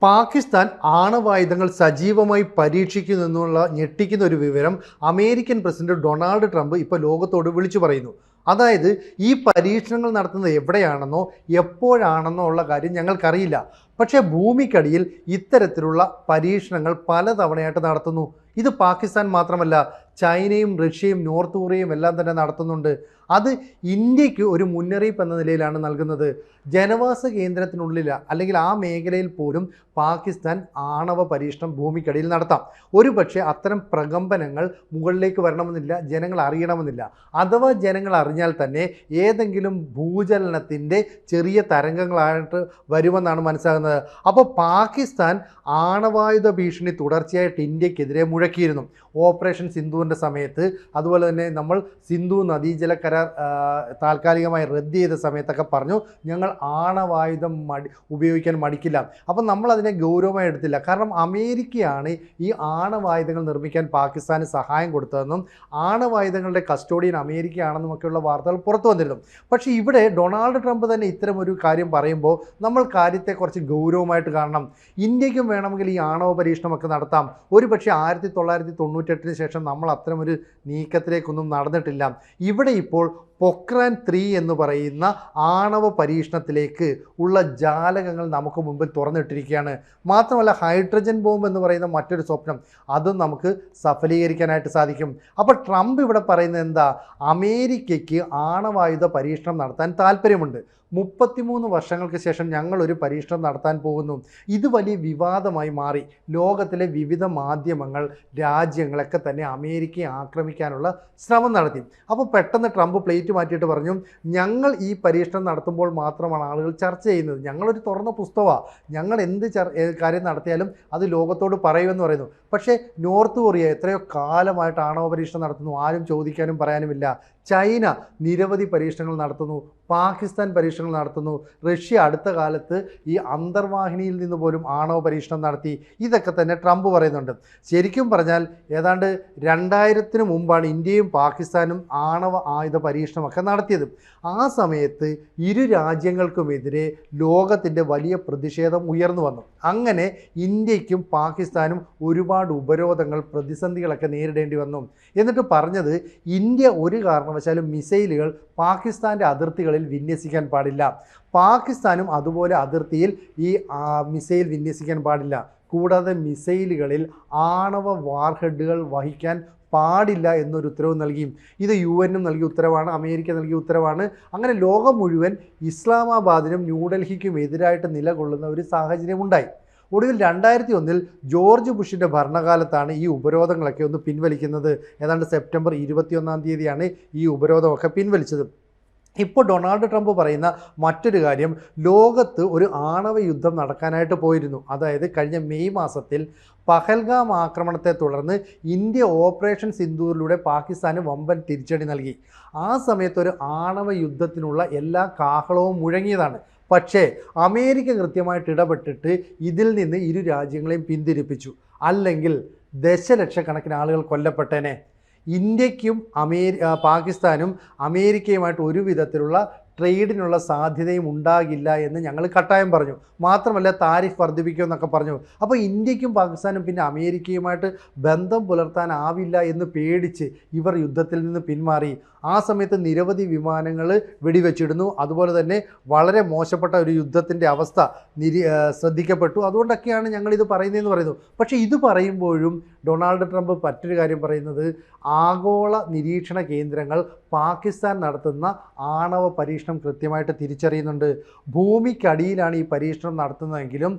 പാകിസ്ഥാൻ ആണവായുധങ്ങൾ സജീവമായി പരീക്ഷിക്കുന്നു എന്നുള്ള ഞെട്ടിക്കുന്ന ഒരു വിവരം അമേരിക്കൻ പ്രസിഡന്റ് ഡൊണാൾഡ് ട്രംപ് ഇപ്പോൾ ലോകത്തോട് വിളിച്ചു പറയുന്നു. അതായത് ഈ പരീക്ഷണങ്ങൾ നടത്തുന്നത് എവിടെയാണെന്നോ എപ്പോഴാണെന്നോ ഉള്ള കാര്യം ഞങ്ങൾക്കറിയില്ല. പക്ഷേ ഭൂമിക്കടിയിൽ ഇത്തരത്തിലുള്ള പരീക്ഷണങ്ങൾ പലതവണയായിട്ട് നടത്തുന്നു. ഇത് പാകിസ്ഥാൻ മാത്രമല്ല, ചൈനയും റഷ്യയും നോർത്ത് കൊറിയയും എല്ലാം തന്നെ നടത്തുന്നുണ്ട്. അത് ഇന്ത്യക്ക് ഒരു മുന്നറിയിപ്പ് എന്ന നിലയിലാണ് നൽകുന്നത്. ജനവാസ കേന്ദ്രത്തിനുള്ളിൽ അല്ലെങ്കിൽ ആ മേഖലയിൽ പോലും പാകിസ്ഥാൻ ആണവ പരീക്ഷണം ഭൂമിക്കടിയിൽ നടത്താം. ഒരു പക്ഷേ അത്തരം പ്രകമ്പനങ്ങൾ മുകളിലേക്ക് വരണമെന്നില്ല, ജനങ്ങൾ അറിയണമെന്നില്ല. അഥവാ ജനങ്ങൾ അറിഞ്ഞാൽ തന്നെ ഏതെങ്കിലും ഭൂചലനത്തിൻ്റെ ചെറിയ തരംഗങ്ങളായിട്ട് വരുമെന്നാണ് മനസ്സിലാകുന്നത്. അപ്പോൾ പാകിസ്ഥാൻ ആണവായുധ ഭീഷണി തുടർച്ചയായിട്ട് ഇന്ത്യക്കെതിരെ മുഴക്കിയിരുന്നു. ഓപ്പറേഷൻ സിന്ധുവിൻ്റെ സമയത്ത്, അതുപോലെ തന്നെ നമ്മൾ സിന്ധു നദീജല കരാർ താൽക്കാലികമായി റദ്ദ് ചെയ്ത സമയത്തൊക്കെ പറഞ്ഞു ഞങ്ങൾ ആണവായുധം ഉപയോഗിക്കാൻ മടിക്കില്ല. അപ്പം നമ്മളതിനെ ഗൗരവമായി എടുത്തില്ല. കാരണം അമേരിക്കയാണ് ഈ ആണവായുധങ്ങൾ നിർമ്മിക്കാൻ പാകിസ്ഥാന് സഹായം കൊടുത്തതെന്നും ആണവായുധങ്ങളുടെ കസ്റ്റോഡിയൻ അമേരിക്കയാണെന്നുമൊക്കെയുള്ള വാർത്തകൾ പുറത്തു വന്നിരുന്നു. പക്ഷേ ഇവിടെ ഡൊണാൾഡ് ട്രംപ് തന്നെ ഇത്തരം ഒരു കാര്യം പറയുമ്പോൾ നമ്മൾ കാര്യത്തെ കുറച്ച് ഗൗരവമായിട്ട് കാണണം. ഇന്ത്യക്കും വേണമെങ്കിൽ ഈ ആണവ പരീക്ഷണമൊക്കെ നടത്താം. ഒരു പക്ഷേ 1998 ശേഷം നമ്മൾ അത്തരമൊരു നീക്കത്തിലേക്കൊന്നും നടന്നിട്ടില്ല. ഇവിടെ ഇപ്പോൾ പൊക്രാൻ 3 എന്ന് പറയുന്ന ആണവ പരീക്ഷണത്തിലേക്ക് ഉള്ള ജാലകങ്ങൾ നമുക്ക് മുമ്പിൽ തുറന്നിട്ടിരിക്കുകയാണ്. മാത്രമല്ല ഹൈഡ്രജൻ ബോംബ് എന്ന് പറയുന്ന മറ്റൊരു സ്വപ്നം, അതും നമുക്ക് സഫലീകരിക്കാനായിട്ട് സാധിക്കും. അപ്പോൾ ട്രംപ് ഇവിടെ പറയുന്നത് എന്താ? അമേരിക്കയ്ക്ക് ആണവായുധ പരീക്ഷണം നടത്താൻ താല്പര്യമുണ്ട്. 33 വർഷങ്ങൾക്ക് ശേഷം ഞങ്ങളൊരു പരീക്ഷണം നടത്താൻ പോകുന്നു. ഇത് വലിയ വിവാദമായി മാറി. ലോകത്തിലെ വിവിധ മാധ്യമങ്ങൾ, രാജ്യങ്ങളൊക്കെ തന്നെ അമേരിക്കയെ ആക്രമിക്കാനുള്ള ശ്രമം നടത്തി. അപ്പോൾ പെട്ടെന്ന് ട്രംപ് പ്ലേറ്റ് മാറ്റിയിട്ട് പറഞ്ഞു, ഞങ്ങൾ ഈ പരീക്ഷണം നടത്തുമ്പോൾ മാത്രമാണ് ആളുകൾ ചർച്ച ചെയ്യുന്നത്. ഞങ്ങളൊരു തുറന്ന പുസ്തകമാണ്, ഞങ്ങൾ എന്ത് കാര്യം നടത്തിയാലും അത് ലോകത്തോട് പറയുമെന്ന് പറയുന്നു. പക്ഷേ നോർത്ത് കൊറിയ എത്രയോ കാലമായിട്ട് ആണവ പരീക്ഷണം നടത്തുന്നു, ആരും ചോദിക്കാനും പറയാനുമില്ല. ചൈന നിരവധി പരീക്ഷണങ്ങൾ നടത്തുന്നു, പാകിസ്ഥാൻ പരീക്ഷണങ്ങൾ നടത്തുന്നു, റഷ്യ അടുത്ത കാലത്ത് ഈ അന്തർവാഹിനിയിൽ നിന്ന് പോലും ആണവ പരീക്ഷണം നടത്തി. ഇതൊക്കെ തന്നെ ട്രംപ് പറയുന്നുണ്ട്. ശരിക്കും പറഞ്ഞാൽ ഏതാണ്ട് 2000-ന് മുമ്പാണ് ഇന്ത്യയും പാകിസ്ഥാനും ആണവ ആയുധ പരീക്ഷണമൊക്കെ നടത്തിയത്. ആ സമയത്ത് ഇരു രാജ്യങ്ങൾക്കുമെതിരെ ലോകത്തിൻ്റെ വലിയ പ്രതിഷേധം ഉയർന്നു വന്നു. അങ്ങനെ ഇന്ത്യക്കും പാകിസ്ഥാനും ഒരുപാട് ഉപരോധങ്ങൾ, പ്രതിസന്ധികളൊക്കെ നേരിടേണ്ടി വന്നു. എന്നിട്ട് പറഞ്ഞത് ഇന്ത്യ ഒരു കാരണവശാലും മിസൈലുകൾ പാകിസ്ഥാൻ്റെ അതിർത്തികളിൽ വിന്യസിക്കാൻ പാടില്ല, പാകിസ്ഥാനും അതുപോലെ അതിർത്തിയിൽ ഈ മിസൈൽ വിന്യസിക്കാൻ പാടില്ല. കൂടാതെ മിസൈലുകളിൽ ആണവ വാർഹെഡുകൾ വഹിക്കാൻ പാടില്ല എന്നൊരു ഉത്തരവ് നൽകി. ഇത് UN നൽകിയ ഉത്തരവാണ്, അമേരിക്ക നൽകിയ ഉത്തരവാണ്. അങ്ങനെ ലോകം മുഴുവൻ ഇസ്ലാമാബാദിനും ന്യൂഡൽഹിക്കും എതിരായിട്ട് നിലകൊള്ളുന്ന ഒരു സാഹചര്യം ഉണ്ടായി. ഒടുവിൽ 2001 ജോർജ് ബുഷിൻ്റെ ഭരണകാലത്താണ് ഈ ഉപരോധങ്ങളൊക്കെ ഒന്ന് പിൻവലിക്കുന്നത്. ഏതാണ്ട് സെപ്റ്റംബർ 21 ഈ ഉപരോധമൊക്കെ പിൻവലിച്ചത്. ഇപ്പോൾ ഡൊണാൾഡ് ട്രംപ് പറയുന്ന മറ്റൊരു കാര്യം, ലോകത്ത് ഒരു ആണവ യുദ്ധം നടക്കാനായിട്ട് പോയിരുന്നു. അതായത് കഴിഞ്ഞ മെയ് മാസത്തിൽ പഹൽഗാം ആക്രമണത്തെ തുടർന്ന് ഇന്ത്യ ഓപ്പറേഷൻ സിന്ധൂരിലൂടെ പാകിസ്ഥാന് വമ്പൻ തിരിച്ചടി നൽകി. ആ സമയത്ത് ഒരു ആണവ യുദ്ധത്തിനുള്ള എല്ലാ കാഹളവും മുഴങ്ങിയതാണ്. പക്ഷേ അമേരിക്ക കൃത്യമായിട്ട് ഇടപെട്ടിട്ട് ഇതിൽ നിന്ന് ഇരു രാജ്യങ്ങളെയും പിന്തിരിപ്പിച്ചു. അല്ലെങ്കിൽ ദശലക്ഷക്കണക്കിന് ആളുകൾ കൊല്ലപ്പെട്ടേനെ. ഇന്ത്യക്കും പാകിസ്ഥാനും അമേരിക്കയുമായിട്ട് ഒരു വിധത്തിലുള്ള ട്രേഡിനുള്ള സാധ്യതയും ഉണ്ടാകില്ല എന്ന് ഞങ്ങൾ കട്ടായം പറഞ്ഞു. മാത്രമല്ല താരിഫ് വർദ്ധിപ്പിക്കുമെന്നൊക്കെ പറഞ്ഞു. അപ്പോൾ ഇന്ത്യക്കും പാകിസ്ഥാനും പിന്നെ അമേരിക്കയുമായിട്ട് ബന്ധം പുലർത്താനാവില്ല എന്ന് പേടിച്ച് ഇവർ യുദ്ധത്തിൽ നിന്ന് പിന്മാറി. ആ സമയത്ത് നിരവധി വിമാനങ്ങൾ വെടിവെച്ചിടുന്നു. അതുപോലെ തന്നെ വളരെ മോശപ്പെട്ട ഒരു യുദ്ധത്തിൻ്റെ അവസ്ഥ ശ്രദ്ധിക്കപ്പെട്ടു. അതുകൊണ്ടൊക്കെയാണ് ഞങ്ങളിത് പറയുന്നതെന്ന് പറയുന്നു. പക്ഷേ ഇത് പറയുമ്പോഴും ഡൊണാൾഡ് ട്രംപ് മറ്റൊരു കാര്യം പറയുന്നത്, ആഗോള നിരീക്ഷണ കേന്ദ്രങ്ങൾ പാകിസ്ഥാൻ നടത്തുന്ന ആണവ പരീക്ഷണം കൃത്യമായിട്ട് തിരിച്ചറിയുന്നുണ്ട്. ഭൂമിക്കടിയിലാണ് ഈ പരീക്ഷണം നടത്തുന്നതെങ്കിലും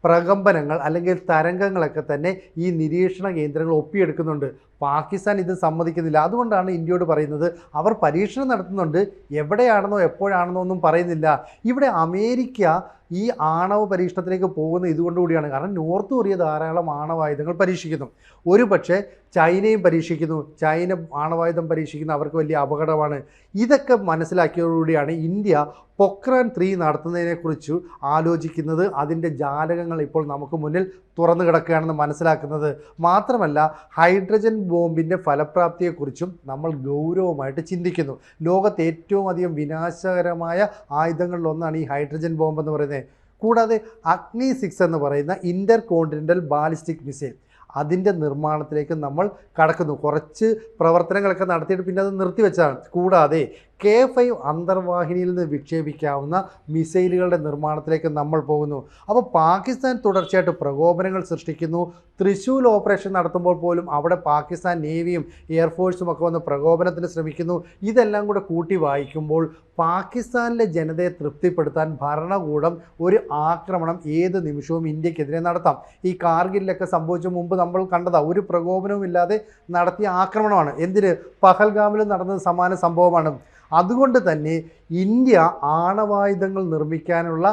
പ്രകമ്പനങ്ങൾ അല്ലെങ്കിൽ തരംഗങ്ങളൊക്കെ തന്നെ ഈ നിരീക്ഷണ കേന്ദ്രങ്ങൾ ഒപ്പിയെടുക്കുന്നുണ്ട്. പാകിസ്ഥാൻ ഇത് സമ്മതിക്കുന്നില്ല. അതുകൊണ്ടാണ് ഇന്ത്യയോട് പറയുന്നത് അവർ പരീക്ഷണം നടത്തുന്നുണ്ട്, എവിടെയാണെന്നോ എപ്പോഴാണെന്നോ ഒന്നും പറയുന്നില്ല. ഇവിടെ അമേരിക്ക ഈ ആണവ പരീക്ഷണത്തിലേക്ക് പോകുന്ന ഇതുകൊണ്ടുകൂടിയാണ്. കാരണം നോർത്ത് കൊറിയ ധാരാളം ആണവായുധങ്ങൾ പരീക്ഷിക്കുന്നു. ഒരു പക്ഷേ ചൈനയും പരീക്ഷിക്കുന്നു. ചൈന ആണവായുധം പരീക്ഷിക്കുന്ന അവർക്ക് വലിയ അപകടമാണ്. ഇതൊക്കെ മനസ്സിലാക്കിയതോടുകൂടിയാണ് ഇന്ത്യ പൊക്രാൻ 3 നടത്തുന്നതിനെക്കുറിച്ച് ആലോചിക്കുന്നത്. അതിൻ്റെ ജാലകങ്ങൾ ഇപ്പോൾ നമുക്ക് മുന്നിൽ തുറന്നു കിടക്കുകയാണെന്ന് മനസ്സിലാക്കുന്നത്. മാത്രമല്ല ഹൈഡ്രജൻ ബോംബിൻ്റെ ഫലപ്രാപ്തിയെക്കുറിച്ചും നമ്മൾ ഗൗരവമായിട്ട് ചിന്തിക്കുന്നു. ലോകത്ത് ഏറ്റവും അധികം വിനാശകരമായ ആയുധങ്ങളിലൊന്നാണ് ഈ ഹൈഡ്രജൻ ബോംബ് എന്ന് പറയുന്നത്. കൂടാതെ അഗ്നി 6 എന്ന് പറയുന്ന ഇൻ്റർ കോണ്ടിനെൻ്റൽ ബാലിസ്റ്റിക് മിസൈൽ അതിൻ്റെ നിർമ്മാണത്തിലേക്ക് നമ്മൾ കടക്കുന്നു. കുറച്ച് പ്രവർത്തനങ്ങളൊക്കെ നടത്തിയിട്ട് പിന്നെ അത് നിർത്തിവെച്ചതാണ്. കൂടാതെ K5 അന്തർവാഹിനിയിൽ നിന്ന് വിക്ഷേപിക്കാവുന്ന മിസൈലുകളുടെ നിർമ്മാണത്തിലേക്ക് നമ്മൾ പോകുന്നു. അപ്പോൾ പാകിസ്ഥാൻ തുടർച്ചയായിട്ട് പ്രകോപനങ്ങൾ സൃഷ്ടിക്കുന്നു. തൃശ്ശൂർ ഓപ്പറേഷൻ നടത്തുമ്പോൾ പോലും അവിടെ പാകിസ്ഥാൻ നേവിയും എയർഫോഴ്സും ഒക്കെ വന്ന് പ്രകോപനത്തിന് ശ്രമിക്കുന്നു. ഇതെല്ലാം കൂടെ കൂട്ടി വായിക്കുമ്പോൾ പാകിസ്ഥാനിലെ ജനതയെ തൃപ്തിപ്പെടുത്താൻ ഭരണകൂടം ഒരു ആക്രമണം ഏത് നിമിഷവും ഇന്ത്യക്കെതിരെ നടത്താം. ഈ കാർഗിലിലൊക്കെ സംഭവിച്ച മുമ്പ് നമ്മൾ കണ്ടതാണ്. ഒരു പ്രകോപനവും ഇല്ലാതെ നടത്തിയ ആക്രമണമാണ്. എന്തിന്? പഹൽഗാമിലും നടന്നത് സമാന സംഭവമാണ്. അതുകൊണ്ട് തന്നെ ഇന്ത്യ ആണവായുധങ്ങൾ നിർമ്മിക്കാനുള്ള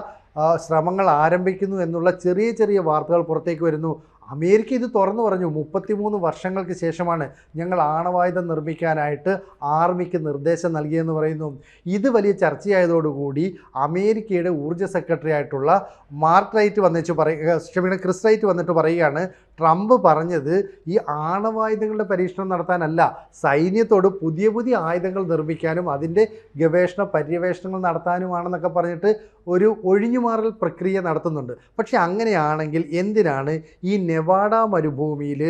ശ്രമങ്ങൾ ആരംഭിക്കുന്നു എന്നുള്ള ചെറിയ ചെറിയ വാർത്തകൾ പുറത്തേക്ക് വരുന്നു. അമേരിക്ക ഇത് തുറന്നു പറഞ്ഞു. 33 വർഷങ്ങൾക്ക് ശേഷമാണ് ഞങ്ങൾ ആണവായുധം നിർമ്മിക്കാനായിട്ട് ആർമിക്ക് നിർദ്ദേശം നൽകിയെന്ന് പറയുന്നു. ഇത് വലിയ ചർച്ചയായതോടുകൂടി അമേരിക്കയുടെ ഊർജ്ജ സെക്രട്ടറി ആയിട്ടുള്ള ക്രിസ് റൈറ്റ് വന്നിട്ട് പറയുകയാണ്, ട്രംപ് പറഞ്ഞത് ഈ ആണവായുധങ്ങളുടെ പരീക്ഷണം നടത്താനല്ല, സൈന്യത്തോട് പുതിയ പുതിയ ആയുധങ്ങൾ നിർമ്മിക്കാനും അതിൻ്റെ ഗവേഷണ പര്യവേഷണങ്ങൾ നടത്താനുമാണെന്നൊക്കെ പറഞ്ഞിട്ട് ഒരു ഒഴിഞ്ഞുമാറൽ പ്രക്രിയ നടത്തുന്നുണ്ട്. പക്ഷെ അങ്ങനെയാണെങ്കിൽ എന്തിനാണ് ഈ നെവാഡ മരുഭൂമിയിൽ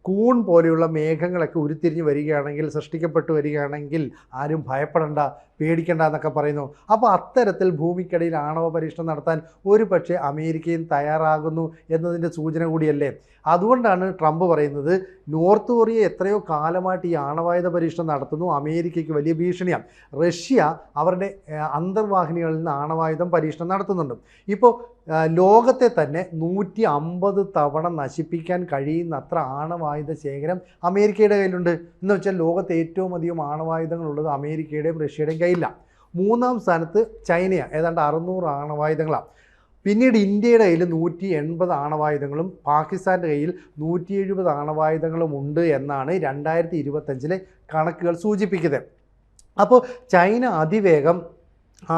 കൂൺ പോലെയുള്ള മേഘങ്ങളൊക്കെ ഉരുത്തിരിഞ്ഞ് വരികയാണെങ്കിൽ, സൃഷ്ടിക്കപ്പെട്ടു വരികയാണെങ്കിൽ ആരും ഭയപ്പെടേണ്ട, പേടിക്കേണ്ട എന്നൊക്കെ പറയുന്നു. അപ്പോൾ അത്തരത്തിൽ ഭൂമിക്കടിയിൽ ആണവ പരീക്ഷണം നടത്താൻ ഒരു പക്ഷേ അമേരിക്കയും തയ്യാറാകുന്നു എന്നതിൻ്റെ സൂചന കൂടിയല്ലേ. അതുകൊണ്ടാണ് ട്രംപ് പറയുന്നത് നോർത്ത് കൊറിയ എത്രയോ കാലമായിട്ട് ഈ ആണവായുധ പരീക്ഷണം നടത്തുന്നു, അമേരിക്കയ്ക്ക് വലിയ ഭീഷണിയാണ്. റഷ്യ അവരുടെ അന്തർവാഹിനികളിൽ നിന്ന് ആണവായുധം പരീക്ഷണം നടത്തുന്നുണ്ട്. ഇപ്പോൾ ലോകത്തെ തന്നെ 150 തവണ നശിപ്പിക്കാൻ കഴിയുന്നത്ര ആണവായുധ ശേഖരം അമേരിക്കയുടെ കയ്യിലുണ്ട്. എന്ന് വെച്ചാൽ ലോകത്തെ ഏറ്റവും അധികം ആണവായുധങ്ങളുള്ളത് അമേരിക്കയുടെയും റഷ്യയുടെയും കയ്യിലാണ്. 3-ാം സ്ഥാനത്ത് ചൈനയാണ്, ഏതാണ്ട് 600 ആണവായുധങ്ങളാണ്. പിന്നീട് ഇന്ത്യയുടെ കയ്യിൽ 180 ആണവായുധങ്ങളും പാകിസ്ഥാൻ്റെ കയ്യിൽ 170 ആണവായുധങ്ങളും ഉണ്ട് എന്നാണ് 2025 കണക്കുകൾ സൂചിപ്പിക്കുന്നത്. അപ്പോൾ ചൈന അതിവേഗം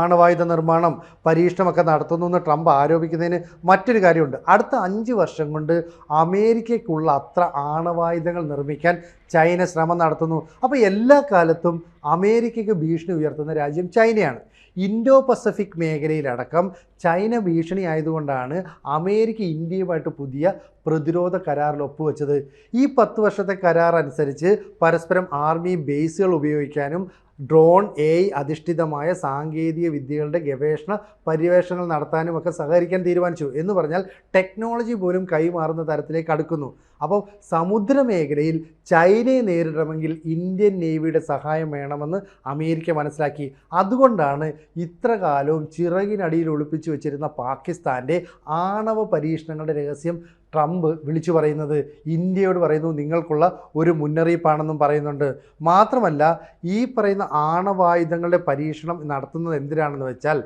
ആണവായുധ നിർമ്മാണം പരീക്ഷണമൊക്കെ നടത്തുന്നു എന്ന് ട്രംപ് ആരോപിക്കുന്നതിന് മറ്റൊരു കാര്യമുണ്ട്. അടുത്ത 5 വർഷം കൊണ്ട് അമേരിക്കയ്ക്കുള്ള അത്ര ആണവായുധങ്ങൾ നിർമ്മിക്കാൻ ചൈന ശ്രമം നടത്തുന്നു. അപ്പോൾ എല്ലാ കാലത്തും അമേരിക്കയ്ക്ക് ഭീഷണി ഉയർത്തുന്ന രാജ്യം ചൈനയാണ്. ഇൻഡോ പസഫിക് മേഖലയിലടക്കം ചൈന ഭീഷണി ആയതുകൊണ്ടാണ് അമേരിക്ക ഇന്ത്യയുമായിട്ട് പുതിയ പ്രതിരോധ കരാറിൽ ഒപ്പുവെച്ചത്. ഈ 10 വർഷത്തെ കരാർ അനുസരിച്ച് പരസ്പരം ആർമി ബേസുകൾ ഉപയോഗിക്കാനും ഡ്രോൺ, AI അധിഷ്ഠിതമായ സാങ്കേതിക വിദ്യകളുടെ ഗവേഷണ പര്യവേഷണങ്ങൾ നടത്താനും ഒക്കെ സഹകരിക്കാൻ തീരുമാനിച്ചു. എന്ന് പറഞ്ഞാൽ ടെക്നോളജി പോലും കൈമാറുന്ന തരത്തിലേക്ക് അടുക്കുന്നു. അപ്പോൾ സമുദ്രമേഖലയിൽ ചൈനയെ നേരിടണമെങ്കിൽ ഇന്ത്യൻ നേവിയുടെ സഹായം വേണമെന്ന് അമേരിക്ക മനസ്സിലാക്കി. അതുകൊണ്ടാണ് ഇത്ര കാലവും ചിറകിനടിയിൽ ഒളിപ്പിച്ചു വെച്ചിരുന്ന പാകിസ്ഥാൻ്റെ ആണവ പരീക്ഷണങ്ങളുടെ രഹസ്യം ട്രംപ് വിളിച്ചു പറയുന്നത്. ഇന്ത്യയോട് പറയുന്നു നിങ്ങൾക്കുള്ള ഒരു മുന്നറിയിപ്പാണെന്നും പറയുന്നുണ്ട്. മാത്രമല്ല ഈ പറയുന്ന ആണവായുധങ്ങളുടെ പരീക്ഷണം നടത്തുന്നത് എന്തിനാണെന്ന് വെച്ചാൽ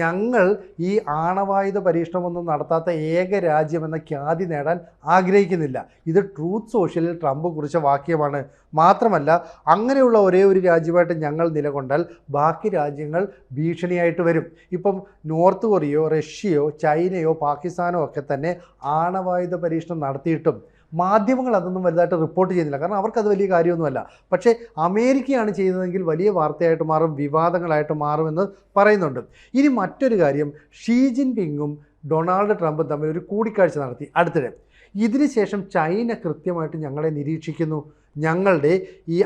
ഞങ്ങൾ ഈ ആണവായുധ പരീക്ഷണമൊന്നും നടത്താത്ത ഏക രാജ്യമെന്ന ഖ്യാതി നേടാൻ ആഗ്രഹിക്കുന്നില്ല. ഇത് ട്രൂത്ത് സോഷ്യലിൽ ട്രംപ് കുറിച്ച വാക്യമാണ്. മാത്രമല്ല അങ്ങനെയുള്ള ഒരേ ഒരു രാജ്യമായിട്ട് ഞങ്ങൾ നിലകൊണ്ടാൽ ബാക്കി രാജ്യങ്ങൾ ഭീഷണിയായിട്ട് വരും. ഇപ്പം നോർത്ത് കൊറിയയോ റഷ്യയോ ചൈനയോ പാകിസ്ഥാനോ ഒക്കെ തന്നെ ആണവായുധ പരീക്ഷണം നടത്തിയിട്ടും മാധ്യമങ്ങൾ അതൊന്നും വലുതായിട്ട് റിപ്പോർട്ട് ചെയ്യുന്നില്ല. കാരണം അവർക്കത് വലിയ കാര്യമൊന്നുമല്ല. പക്ഷേ അമേരിക്കയാണ് ചെയ്യുന്നതെങ്കിൽ വലിയ വാർത്തയായിട്ട് മാറും, വിവാദങ്ങളായിട്ട് മാറുമെന്ന് പറയുന്നുണ്ട്. ഇനി മറ്റൊരു കാര്യം, ഷീ ജിൻപിങ്ങും ഡൊണാൾഡ് ട്രംപും തമ്മിൽ ഒരു കൂടിക്കാഴ്ച നടത്തി അടുത്തിടെ. ഇതിനുശേഷം ചൈന കൃത്യമായിട്ട് ഞങ്ങളെ നിരീക്ഷിക്കുന്നു, ഞങ്ങളുടെ ഈ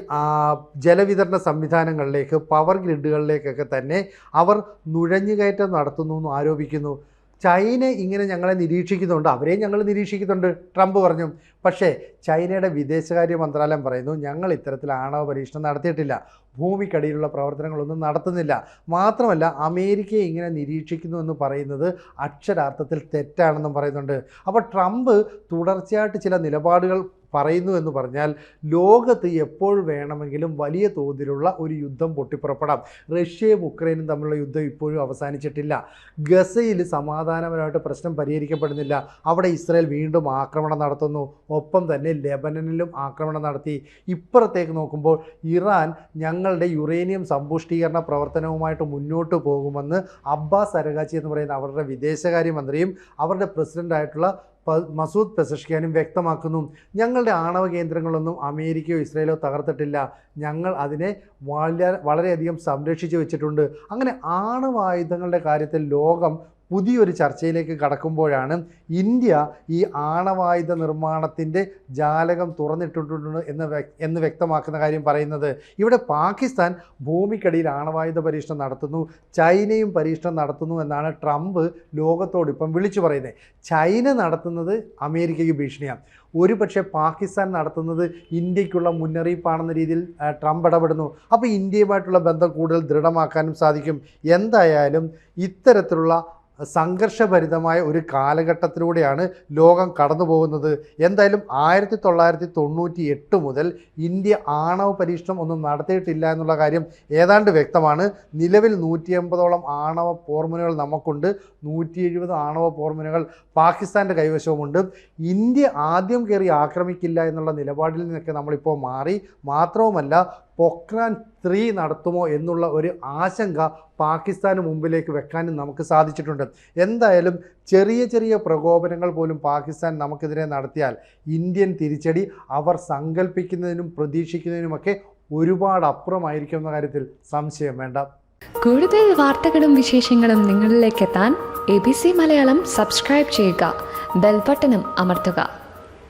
ജലവിതരണ സംവിധാനങ്ങളിലേക്ക്, പവർ ഗ്രിഡുകളിലേക്കൊക്കെ തന്നെ അവർ നുഴഞ്ഞുകയറ്റം നടത്തുന്നു എന്ന് ആരോപിക്കുന്നു. ചൈന ഇങ്ങനെ ഞങ്ങളെ നിരീക്ഷിക്കുന്നുണ്ട്, അവരെയും ഞങ്ങൾ നിരീക്ഷിക്കുന്നുണ്ട് ട്രംപ് പറഞ്ഞു. പക്ഷേ ചൈനയുടെ വിദേശകാര്യ മന്ത്രാലയം പറയുന്നു ഞങ്ങൾ ഇത്തരത്തിൽ ആണവ പരീക്ഷണം നടത്തിയിട്ടില്ല, ഭൂമിക്കടിയിലുള്ള പ്രവർത്തനങ്ങളൊന്നും നടത്തുന്നില്ല. മാത്രമല്ല അമേരിക്കയെ ഇങ്ങനെ നിരീക്ഷിക്കുന്നു എന്ന് പറയുന്നത് അക്ഷരാർത്ഥത്തിൽ തെറ്റാണെന്നും പറയുന്നുണ്ട്. അപ്പോൾ ട്രംപ് തുടർച്ചയായിട്ട് ചില നിലപാടുകൾ പറയുന്നു എന്ന് പറഞ്ഞാൽ ലോകത്ത് എപ്പോൾ വേണമെങ്കിലും വലിയ തോതിലുള്ള ഒരു യുദ്ധം പൊട്ടിപ്പുറപ്പെടാം. റഷ്യയും ഉക്രൈനും തമ്മിലുള്ള യുദ്ധം ഇപ്പോഴും അവസാനിച്ചിട്ടില്ല. ഗസയിൽ സമാധാനപരമായിട്ട് പ്രശ്നം പരിഹരിക്കപ്പെടുന്നില്ല. അവിടെ ഇസ്രായേൽ വീണ്ടും ആക്രമണം നടത്തുന്നു. ഒപ്പം തന്നെ ലെബനനിലും ആക്രമണം നടത്തി. ഇപ്പുറത്തേക്ക് നോക്കുമ്പോൾ ഇറാൻ ഞങ്ങളുടെ യുറേനിയം സമ്പുഷ്ടീകരണ പ്രവർത്തനവുമായിട്ട് മുന്നോട്ട് പോകുമെന്ന് അബ്ബാസ് അരഗാച്ചി എന്ന് പറയുന്ന അവരുടെ വിദേശകാര്യമന്ത്രിയും അവരുടെ പ്രസിഡൻ്റായിട്ടുള്ള മസൂദ് പെസഷ്കിയാനും വ്യക്തമാക്കുന്നു. ഞങ്ങളുടെ ആണവ കേന്ദ്രങ്ങളൊന്നും അമേരിക്കയോ ഇസ്രായേലോ തകർത്തിട്ടില്ല, ഞങ്ങൾ അതിനെ വളരെയധികം സംരക്ഷിച്ചു വെച്ചിട്ടുണ്ട്. അങ്ങനെ ആണവായുധങ്ങളുടെ കാര്യത്തിൽ ലോകം പുതിയൊരു ചർച്ചയിലേക്ക് കടക്കുമ്പോഴാണ് ഇന്ത്യ ഈ ആണവായുധ നിർമ്മാണത്തിൻ്റെ ജാലകം തുറന്നിട്ടിട്ടുണ്ട് എന്ന് വ്യക്തമാക്കുന്ന കാര്യം പറയുന്നത്. ഇവിടെ പാകിസ്ഥാൻ ഭൂമിക്കടിയിൽ ആണവായുധ പരീക്ഷണം നടത്തുന്നു, ചൈനയും പരീക്ഷണം നടത്തുന്നു എന്നാണ് ട്രംപ് ലോകത്തോട് ഇപ്പം വിളിച്ചു പറയുന്നത്. ചൈന നടത്തുന്നത് അമേരിക്കയ്ക്ക് ഭീഷണിയാണ്. ഒരുപക്ഷെ പാകിസ്ഥാൻ നടത്തുന്നത് ഇന്ത്യക്കുള്ള മുന്നറിയിപ്പാണെന്ന രീതിയിൽ ട്രംപ് ഇടപെടുന്നു. അപ്പോൾ ഇന്ത്യയുമായിട്ടുള്ള ബന്ധം കൂടുതൽ ദൃഢമാക്കാനും സാധിക്കും. എന്തായാലും ഇത്തരത്തിലുള്ള സംഘർഷഭരിതമായ ഒരു കാലഘട്ടത്തിലൂടെയാണ് ലോകം കടന്നു പോകുന്നത്. എന്തായാലും 1998 മുതൽ ഇന്ത്യ ആണവ പരീക്ഷണം ഒന്നും നടത്തിയിട്ടില്ല എന്നുള്ള കാര്യം ഏതാണ്ട് വ്യക്തമാണ്. നിലവിൽ 150ഓളം ആണവ പോർമുനകൾ നമുക്കുണ്ട്, 170 ആണവ പോർമുനകൾ പാകിസ്ഥാൻ്റെ കൈവശവുമുണ്ട്. ഇന്ത്യ ആദ്യം കയറി ആക്രമിക്കില്ല എന്നുള്ള നിലപാടിൽ നിന്നൊക്കെ നമ്മളിപ്പോൾ മാറി. മാത്രവുമല്ല, പൊക്രാൻ 3 നടത്തുമോ എന്നുള്ള ഒരു ആശങ്ക പാകിസ്ഥാന് മുമ്പിലേക്ക് വെക്കാനും നമുക്ക് സാധിച്ചിട്ടുണ്ട്. എന്തായാലും ചെറിയ ചെറിയ പ്രകോപനങ്ങൾ പോലും പാകിസ്ഥാൻ നമുക്കെതിരെ നടത്തിയാൽ ഇന്ത്യൻ തിരിച്ചടി അവർ സങ്കല്പിക്കുന്നതിനും പ്രതീക്ഷിക്കുന്നതിനുമൊക്കെ ഒരുപാട് അപ്പുറമായിരിക്കും എന്ന കാര്യത്തിൽ സംശയം വേണ്ട. കൂടുതൽ വാർത്തകളും വിശേഷങ്ങളും നിങ്ങളിലേക്ക് എത്താൻ ABC മലയാളം സബ്സ്ക്രൈബ് ചെയ്യുക, ബെൽ ബട്ടണും അമർത്തുക.